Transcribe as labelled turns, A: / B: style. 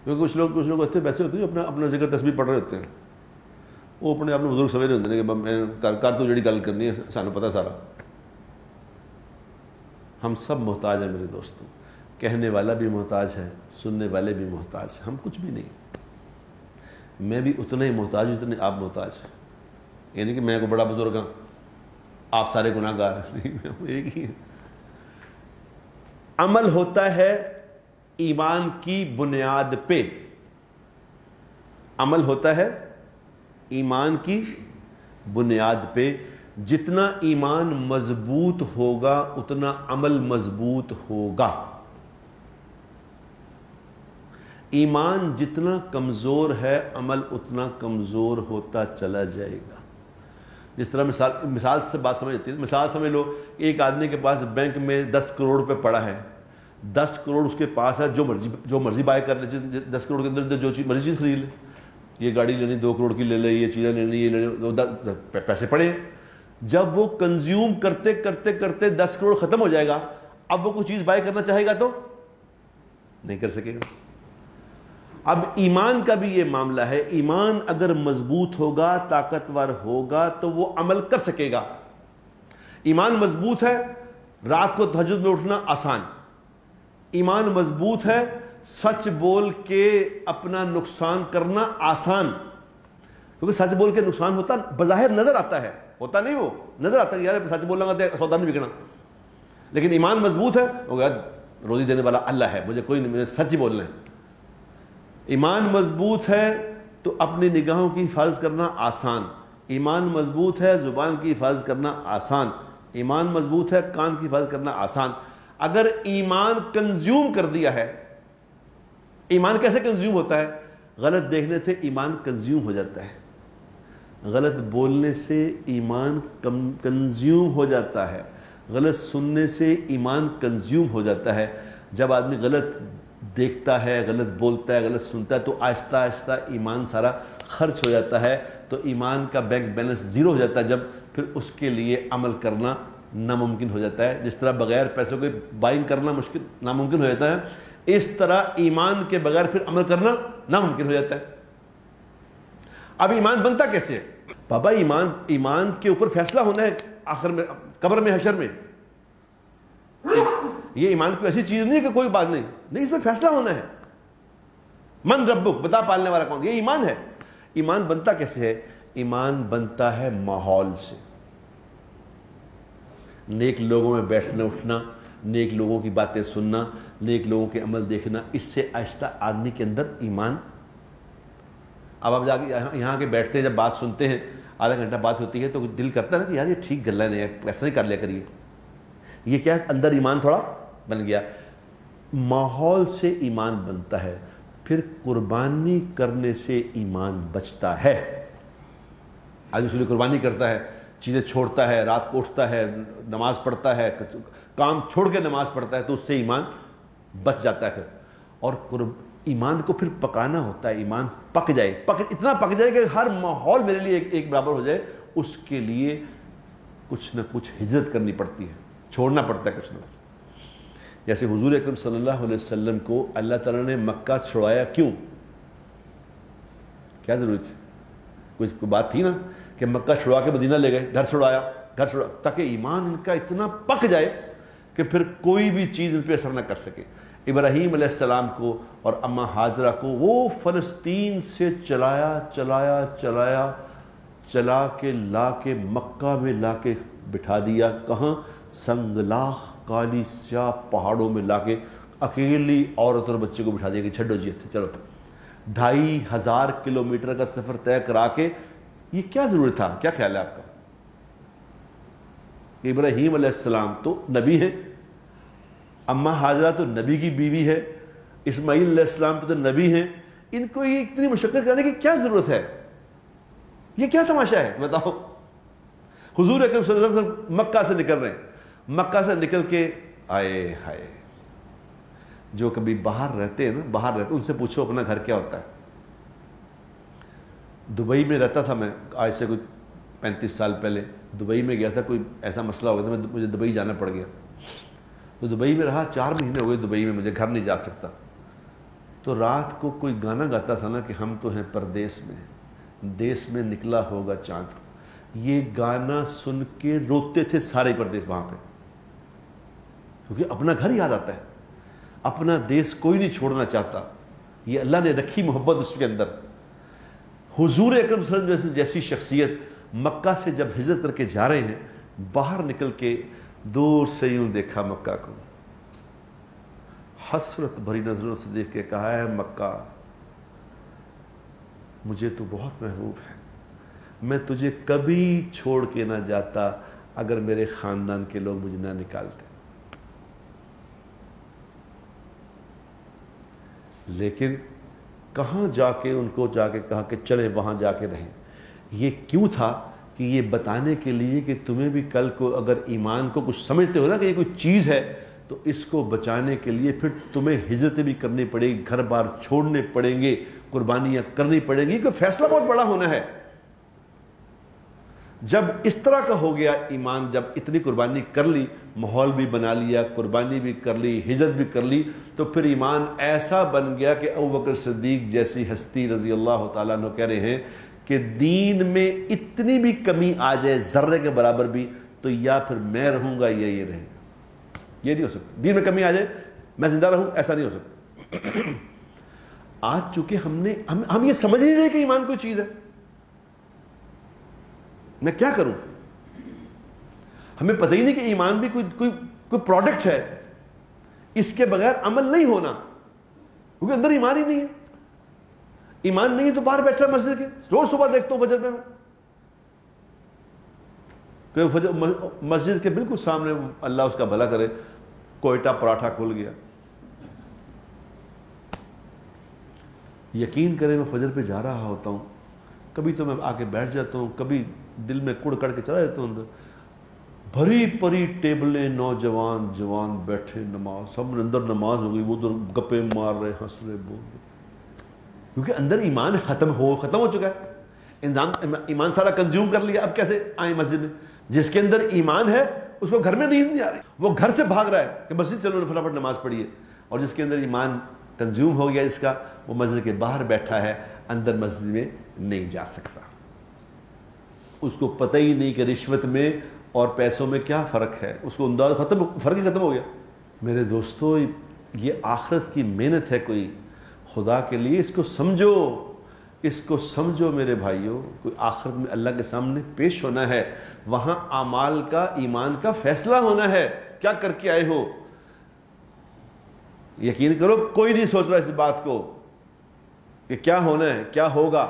A: کیونکہ کچھ لوگ اچھے پیسے ہوتے ہیں جو اپنا ذکر تسبیح پڑھ رہے ہوتے ہیں, وہ اپنے آپ میں بزرگ سمجھ رہے ہوتے ہیں کہ میں کر تو جڑی گل کرنی ہے سانو پتہ سارا. ہم سب محتاج ہیں میرے دوستوں, کہنے والا بھی محتاج ہے, سننے والے بھی محتاج ہیں, ہم کچھ بھی نہیں. میں بھی اتنا ہی محتاج ہوں جتنے آپ محتاج ہیں. یعنی کہ میں کوئی بڑا بزرگ ہوں, آپ سارے گناہ گار ہیں, نہیں, ایک ہی ہیں. عمل ہوتا ہے ایمان کی بنیاد پہ, عمل ہوتا ہے ایمان کی بنیاد پہ. جتنا ایمان مضبوط ہوگا اتنا عمل مضبوط ہوگا. ایمان جتنا کمزور ہے عمل اتنا کمزور ہوتا چلا جائے گا. جس طرح مثال سے بات سمجھ آتی ہے. مثال سمجھ لو, ایک آدمی کے پاس بینک میں 10 کروڑ روپے پڑا ہے, 10 کروڑ اس کے پاس ہے, جو مرضی بائی کر لے, 10 کروڑ کے اندر جو مرضی چیز خرید لے. یہ گاڑی لینی 2 کروڑ کی لے لے, یہ چیزیں لینی, یہ لینی, پیسے پڑے. جب وہ کنزیوم کرتے کرتے کرتے 10 کروڑ ختم ہو جائے گا, اب وہ کوئی چیز بائی کرنا چاہے گا تو نہیں کر سکے گا. اب ایمان کا بھی یہ معاملہ ہے. ایمان اگر مضبوط ہوگا, طاقتور ہوگا تو وہ عمل کر سکے گا. ایمان مضبوط ہے, رات کو تہجد میں اٹھنا آسان. ایمان مضبوط ہے, سچ بول کے اپنا نقصان کرنا آسان. کیونکہ سچ بول کے نقصان ہوتا بظاہر نظر آتا ہے, ہوتا نہیں, وہ نظر آتا ہے یار سچ بولنا تو سودا نہیں بکنا. لیکن ایمان مضبوط ہے, وہ یار روزی دینے والا اللہ ہے, مجھے کوئی نہیں, مجھے سچ ہی بولنا ہے. ایمان مضبوط ہے تو اپنی نگاہوں کی حفاظت کرنا آسان. ایمان مضبوط ہے, زبان کی حفاظت کرنا آسان. ایمان مضبوط ہے, کان کی حفاظت کرنا آسان. اگر ایمان کنزیوم کر دیا ہے, ایمان کیسے کنزیوم ہوتا ہے؟ غلط دیکھنے سے ایمان کنزیوم ہو جاتا ہے, غلط بولنے سے ایمان کنزیوم ہو جاتا ہے, غلط سننے سے ایمان کنزیوم ہو جاتا ہے. جب آدمی غلط دیکھتا ہے, غلط بولتا ہے, غلط سنتا ہے تو آہستہ آہستہ ایمان سارا خرچ ہو جاتا ہے, تو ایمان کا بینک بیلنس زیرو ہو جاتا ہے. جب پھر اس کے لیے عمل کرنا ناممکن ہو جاتا ہے. جس طرح بغیر پیسوں کے بائنگ کرنا ناممکن ہو جاتا ہے, اس طرح ایمان کے بغیر پھر عمل کرنا ناممکن ہو جاتا ہے. اب ایمان بنتا کیسے ہے؟ بابا ایمان کے اوپر فیصلہ ہونا ہے آخر میں, قبر میں, حشر میں. یہ ایمان کوئی ایسی چیز نہیں ہے کہ کوئی بات نہیں, اس میں فیصلہ ہونا ہے. من ربک, بتا پالنے والا کون, یہ ایمان ہے. ایمان بنتا کیسے ہے؟ ایمان بنتا ہے ماحول سے, نیک لوگوں میں بیٹھنا اٹھنا, نیک لوگوں کی باتیں سننا, نیک لوگوں کے عمل دیکھنا, اس سے آہستہ آدمی کے اندر ایمان. اب آپ جا کے یہاں کے بیٹھتے ہیں, جب بات سنتے ہیں, آدھا گھنٹہ بات ہوتی ہے تو دل کرتا ہے نا کہ یار یہ ٹھیک گلا نہیں ہے, ایسا نہیں کر لیا کریے. یہ کیا ہے؟ اندر ایمان تھوڑا بن گیا. ماحول سے ایمان بنتا ہے, پھر قربانی کرنے سے ایمان بچتا ہے. آدمی اس لیے قربانی کرتا ہے, چیزیں چھوڑتا ہے, رات کو اٹھتا ہے, نماز پڑھتا ہے, کام چھوڑ کے نماز پڑھتا ہے, تو اس سے ایمان بچ جاتا ہے. پھر اور ایمان کو پھر پکانا ہوتا ہے. ایمان پک جائے, اتنا پک جائے کہ ہر ماحول میرے لیے ایک برابر ہو جائے. اس کے لیے کچھ نہ کچھ ہجرت کرنی پڑتی ہے, چھوڑنا پڑتا ہے کچھ نہ کچھ. جیسے حضور اکرم صلی اللہ علیہ وسلم کو اللہ تعالیٰ نے مکہ چھڑوایا, کیوں؟ کیا ضرورت ہے؟ کوئی بات تھی نا کہ مکہ چھڑوا کے مدینہ لے گئے, گھر چھڑوایا, تاکہ ایمان ان کا اتنا پک جائے کہ پھر کوئی بھی چیز ان پہ اثر نہ کر سکے. ابراہیم علیہ السلام کو اور اماں ہاجرہ کو وہ فلسطین سے چلا کے لا کے مکہ میں لا کے بٹھا دیا. کہاں؟ سنگلاخ کالی سیاہ پہاڑوں میں لا کے اکیلی عورت اور بچے کو بٹھا دیا کہ چھڈو جی چلو. 2500 کلومیٹر کا سفر طے کرا کے, یہ کیا ضرورت تھا؟ کیا خیال ہے آپ کا؟ ابراہیم علیہ السلام تو نبی ہیں, اماں ہاجرہ تو نبی کی بیوی ہے, اسماعیل علیہ السلام تو نبی ہیں, ان کو یہ اتنی مشقت کرنے کی کیا ضرورت ہے؟ یہ کیا تماشا ہے بتاؤ؟ حضور اکرم صلی اللہ علیہ وسلم مکہ سے نکل رہے ہیں, مکہ سے نکل کے آئے ہائے, جو کبھی باہر رہتے ہیں نا, ان سے پوچھو اپنا گھر کیا ہوتا ہے. دبئی میں رہتا تھا میں, آج سے کوئی 35 سال پہلے دبئی میں گیا تھا. کوئی ایسا مسئلہ ہو گیا تھا, مجھے دبئی جانا پڑ گیا. تو دبئی میں رہا, 4 مہینے ہو گئے دبئی میں, مجھے گھر نہیں جا سکتا. تو رات کو کوئی گانا گاتا تھا نا کہ ہم تو ہیں پردیس میں، دیس میں نکلا ہوگا چاند، یہ گانا سن کے روتے تھے سارے پردیس وہاں پہ، کیونکہ اپنا گھر یاد آتا ہے، اپنا دیس کوئی نہیں چھوڑنا چاہتا، یہ اللہ نے رکھی محبت اس کے اندر۔ حضور اکرم صلی اللہ علیہ وسلم جیسی شخصیت مکہ سے جب ہجرت کر کے جا رہے ہیں، باہر نکل کے دور سے یوں دیکھا مکہ کو، حسرت بھری نظروں سے دیکھ کے کہا ہے مکہ مجھے تو بہت محبوب ہے، میں تجھے کبھی چھوڑ کے نہ جاتا اگر میرے خاندان کے لوگ مجھے نہ نکالتے، لیکن کہاں جا کے ان کو جا کے کہا کہ چلے وہاں جا کے رہیں۔ یہ کیوں تھا کہ یہ بتانے کے لیے کہ تمہیں بھی کل کو اگر ایمان کو کچھ سمجھتے ہو نا کہ یہ کوئی چیز ہے تو اس کو بچانے کے لیے پھر تمہیں ہجرتیں بھی کرنی پڑے گی، گھر بار چھوڑنے پڑیں گے، قربانیاں کرنی پڑیں گی، کہ فیصلہ بہت بڑا ہونا ہے۔ جب اس طرح کا ہو گیا ایمان، جب اتنی قربانی کر لی، ماحول بھی بنا لیا، قربانی بھی کر لی، ہجرت بھی کر لی، تو پھر ایمان ایسا بن گیا کہ ابوبکر صدیق جیسی ہستی رضی اللہ تعالیٰ عنہ کہہ رہے ہیں کہ دین میں اتنی بھی کمی آ جائے ذرے کے برابر بھی تو یا پھر میں رہوں گا یا یہ رہے گا، یہ نہیں ہو سکتا۔ دین میں کمی آ جائے میں زندہ رہوں، ایسا نہیں ہو سکتا۔ آج چونکہ ہم یہ سمجھ نہیں رہے کہ ایمان کوئی چیز ہے، میں کیا کروں، ہمیں پتہ ہی نہیں کہ ایمان بھی کوئی پروڈکٹ ہے، اس کے بغیر عمل نہیں ہونا، کیونکہ اندر ایمان ہی نہیں ہے۔ ایمان نہیں ہے تو باہر بیٹھا مسجد کے، روز صبح دیکھتا ہوں فجر پہ میں کہ مسجد کے بالکل سامنے، اللہ اس کا بھلا کرے، کوئٹہ پراٹھا کھل گیا۔ یقین کریں میں فجر پہ جا رہا ہوتا ہوں، کبھی تو میں آ کے بیٹھ جاتا ہوں، کبھی دل میں کڑ کڑ کے چلا جاتا ہوں اندر، بھری پری ٹیبلیں، نوجوان جوان بیٹھے، نماز، سب اندر نماز ہو گئی، وہ ادھر گپے مار رہے، ہنس رہے، بول رہے، کیونکہ اندر ایمان ختم ہو چکا ہے، ایمان سارا کنزیوم کر لیا۔ اب کیسے آئیں مسجد میں؟ جس کے اندر ایمان ہے اس کو گھر میں نیند نہیں آ رہی، وہ گھر سے بھاگ رہا ہے کہ مسجد چلو فٹافٹ نماز پڑھیے، اور جس کے اندر ایمان کنزیوم ہو گیا اس کا، وہ مسجد کے باہر بیٹھا ہے، اندر مسجد میں نہیں جا سکتا۔ اس کو پتہ ہی نہیں کہ رشوت میں اور پیسوں میں کیا فرق ہے، اس کو انداز فرق ہی ختم ہو گیا۔ میرے دوستو، یہ آخرت کی محنت ہے کوئی، خدا کے لیے اس کو سمجھو میرے بھائیوں، کوئی آخرت میں اللہ کے سامنے پیش ہونا ہے، وہاں اعمال کا، ایمان کا فیصلہ ہونا ہے، کیا کر کے آئے ہو۔ یقین کرو کوئی نہیں سوچ رہا اس بات کو کہ کیا ہونا ہے، کیا ہوگا۔